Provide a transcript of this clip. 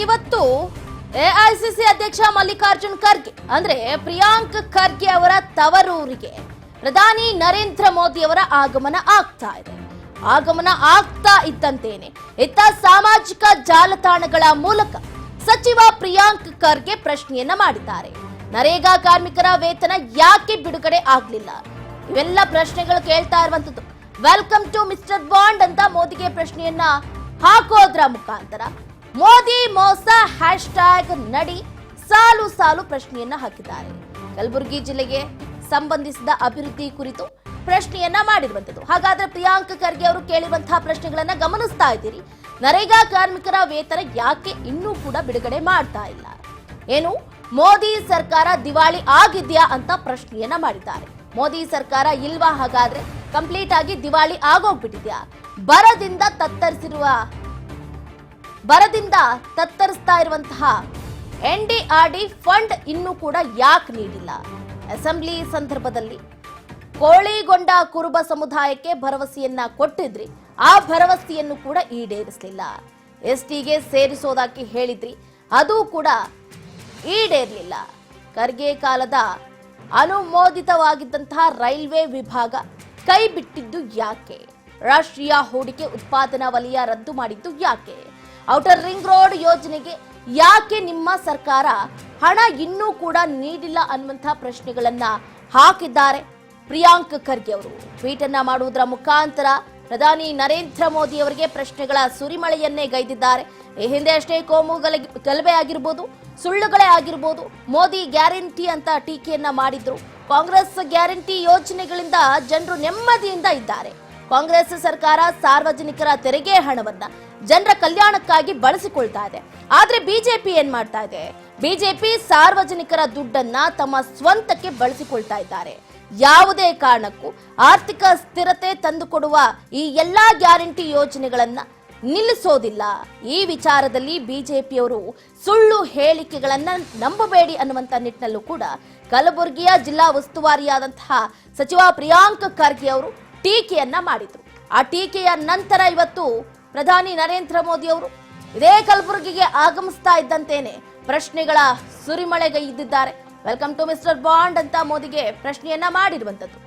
ಇವತ್ತು ಎಐಸಿಸಿ ಅಧ್ಯಕ್ಷ ಮಲ್ಲಿಕಾರ್ಜುನ್ ಖರ್ಗೆ ಅಂದ್ರೆ ಪ್ರಿಯಾಂಕ್ ಖರ್ಗೆ ಅವರ ತವರೂರಿಗೆ ಪ್ರಧಾನಿ ನರೇಂದ್ರ ಮೋದಿ ಅವರ ಆಗಮನ ಆಗ್ತಾ ಇದ್ದಂತೇನೆ ಇತ್ತ ಸಾಮಾಜಿಕ ಜಾಲತಾಣಗಳ ಮೂಲಕ ಸಚಿವ ಪ್ರಿಯಾಂಕ್ ಖರ್ಗೆ ಪ್ರಶ್ನೆಯನ್ನ ಮಾಡಿದ್ದಾರೆ. ನರೇಗಾ ಕಾರ್ಮಿಕರ ವೇತನ ಯಾಕೆ ಬಿಡುಗಡೆ ಆಗ್ಲಿಲ್ಲ? ಇವೆಲ್ಲ ಪ್ರಶ್ನೆಗಳು ಕೇಳ್ತಾ ಇರುವಂತದ್ದು. ವೆಲ್ಕಮ್ ಟು ಮಿಸ್ಟರ್ ಬಾಂಡ್ ಅಂತ ಮೋದಿಗೆ ಪ್ರಶ್ನೆಯನ್ನ ಹಾಕೋದ್ರ ಮುಖಾಂತರ ಮೋದಿ ಮೋಸ ಹ್ಯಾಶ್ಟ್ಯಾಗ್ ನಡಿ ಸಾಲು ಸಾಲು ಪ್ರಶ್ನೆಯನ್ನ ಹಾಕಿದ್ದಾರೆ. ಕಲಬುರಗಿ ಜಿಲ್ಲೆಗೆ ಸಂಬಂಧಿಸಿದ ಅಭಿವೃದ್ಧಿ ಕುರಿತು ಪ್ರಶ್ನೆಯನ್ನ ಮಾಡಿರುವಂತದ್ದು. ಹಾಗಾದ್ರೆ ಪ್ರಿಯಾಂಕ್ ಖರ್ಗೆ ಅವರು ಕೇಳಿರುವಂತಹ ಪ್ರಶ್ನೆಗಳನ್ನ ಗಮನಿಸ್ತಾ ಇದ್ದೀರಿ. ನರೇಗಾ ಕಾರ್ಮಿಕರ ವೇತನ ಯಾಕೆ ಇನ್ನೂ ಕೂಡ ಬಿಡುಗಡೆ ಮಾಡ್ತಾ ಇಲ್ಲ? ಏನು ಮೋದಿ ಸರ್ಕಾರ ದಿವಾಳಿ ಆಗಿದ್ಯಾ ಅಂತ ಪ್ರಶ್ನೆಯನ್ನ ಮಾಡಿದ್ದಾರೆ. ಮೋದಿ ಸರ್ಕಾರ ಇಲ್ವಾ? ಹಾಗಾದ್ರೆ ಕಂಪ್ಲೀಟ್ ಆಗಿ ದಿವಾಳಿ ಆಗೋಗ್ಬಿಟ್ಟಿದ್ಯಾ? ಬರದಿಂದ ತತ್ತರಿಸ್ತಾ ಇರುವಂತಹ ಎನ್ಡಿಆರ್ಡಿ ಫಂಡ್ ಇನ್ನೂ ಕೂಡ ಯಾಕೆ ನೀಡಿಲ್ಲ? ಅಸೆಂಬ್ಲಿ ಸಂದರ್ಭದಲ್ಲಿ ಕೋಳಿಗೊಂಡ ಕುರುಬ ಸಮುದಾಯಕ್ಕೆ ಭರವಸೆಯನ್ನ ಕೊಟ್ಟಿದ್ರಿ, ಆ ಭರವಸೆಯನ್ನು ಕೂಡ ಈಡೇರಿಸಲಿಲ್ಲ. ಎಸ್ಟಿಗೆ ಸೇರಿಸೋದಕ್ಕೆ ಹೇಳಿದ್ರಿ, ಅದು ಕೂಡ ಈಡೇರಲಿಲ್ಲ. ಖರ್ಗೆ ಕಾಲದ ಅನುಮೋದಿತವಾಗಿದ್ದಂತಹ ರೈಲ್ವೆ ವಿಭಾಗ ಕೈ ಬಿಟ್ಟಿದ್ದು ಯಾಕೆ? ರಾಷ್ಟ್ರೀಯ ಹೂಡಿಕೆ ಉತ್ಪಾದನಾ ವಲಯ ರದ್ದು ಮಾಡಿದ್ದು ಯಾಕೆ? ಔಟರ್ ರಿಂಗ್ ರೋಡ್ ಯೋಜನೆಗೆ ಯಾಕೆ ನಿಮ್ಮ ಸರ್ಕಾರ ಹಣ ಇನ್ನೂ ಕೂಡ ನೀಡಿಲ್ಲ ಅನ್ನುವಂತಹ ಪ್ರಶ್ನೆಗಳನ್ನ ಹಾಕಿದ್ದಾರೆ ಪ್ರಿಯಾಂಕ್ ಖರ್ಗೆ ಅವರು. ಟ್ವೀಟ್ ಅನ್ನ ಮಾಡುವುದರ ಮುಖಾಂತರ ಪ್ರಧಾನಿ ನರೇಂದ್ರ ಮೋದಿ ಅವರಿಗೆ ಪ್ರಶ್ನೆಗಳ ಸುರಿಮಳೆಯನ್ನೇ ಗೈದಿದ್ದಾರೆ. ಈ ಹಿಂದೆ ಅಷ್ಟೇ ಕೋಮು ಗಲಭೆ ಆಗಿರ್ಬೋದು, ಸುಳ್ಳುಗಳೇ ಆಗಿರ್ಬೋದು, ಮೋದಿ ಗ್ಯಾರಂಟಿ ಅಂತ ಟೀಕೆಯನ್ನ ಮಾಡಿದ್ರು. ಕಾಂಗ್ರೆಸ್ ಗ್ಯಾರಂಟಿ ಯೋಜನೆಗಳಿಂದ ಜನರು ನೆಮ್ಮದಿಯಿಂದ ಇದ್ದಾರೆ. ಕಾಂಗ್ರೆಸ್ ಸರ್ಕಾರ ಸಾರ್ವಜನಿಕರ ತೆರಿಗೆ ಹಣವನ್ನ ಜನರ ಕಲ್ಯಾಣಕ್ಕಾಗಿ ಬಳಸಿಕೊಳ್ತಾ ಇದೆ. ಆದ್ರೆ ಬಿಜೆಪಿ ಏನ್ ಮಾಡ್ತಾ ಇದೆ? ಬಿಜೆಪಿ ಸಾರ್ವಜನಿಕರ ದುಡ್ಡನ್ನ ತಮ್ಮ ಸ್ವಂತಕ್ಕೆ ಬಳಸಿಕೊಳ್ತಾ ಇದ್ದಾರೆ. ಯಾವುದೇ ಕಾರಣಕ್ಕೂ ಆರ್ಥಿಕ ಸ್ಥಿರತೆ ತಂದುಕೊಡುವ ಈ ಎಲ್ಲಾ ಗ್ಯಾರಂಟಿ ಯೋಜನೆಗಳನ್ನ ನಿಲ್ಲಿಸೋದಿಲ್ಲ. ಈ ವಿಚಾರದಲ್ಲಿ ಬಿಜೆಪಿಯವರು ಸುಳ್ಳು ಹೇಳಿಕೆಗಳನ್ನ ನಂಬಬೇಡಿ ಅನ್ನುವಂತ ನಿಟ್ಟಿನಲ್ಲೂ ಕೂಡ ಕಲಬುರಗಿಯ ಜಿಲ್ಲಾ ಉಸ್ತುವಾರಿಯಾದಂತಹ ಸಚಿವ ಪ್ರಿಯಾಂಕ್ ಖರ್ಗೆ ಅವರು ಟೀಕೆಯನ್ನ ಮಾಡಿದ್ರು. ಆ ಟೀಕೆಯ ನಂತರ ಇವತ್ತು ಪ್ರಧಾನಿ ನರೇಂದ್ರ ಮೋದಿ ಅವರು ಇದೇ ಕಲಬುರಗಿಗೆ ಆಗಮಿಸ್ತಾ ಇದ್ದಂತೇನೆ ಪ್ರಶ್ನೆಗಳ ಸುರಿಮಳೆಗೈದಿದ್ದಾರೆ. ವೆಲ್ಕಮ್ ಟು ಮಿಸ್ಟರ್ ಬಾಂಡ್ ಅಂತ ಮೋದಿಗೆ ಪ್ರಶ್ನೆಯನ್ನ ಮಾಡಿರುವಂತದ್ದು.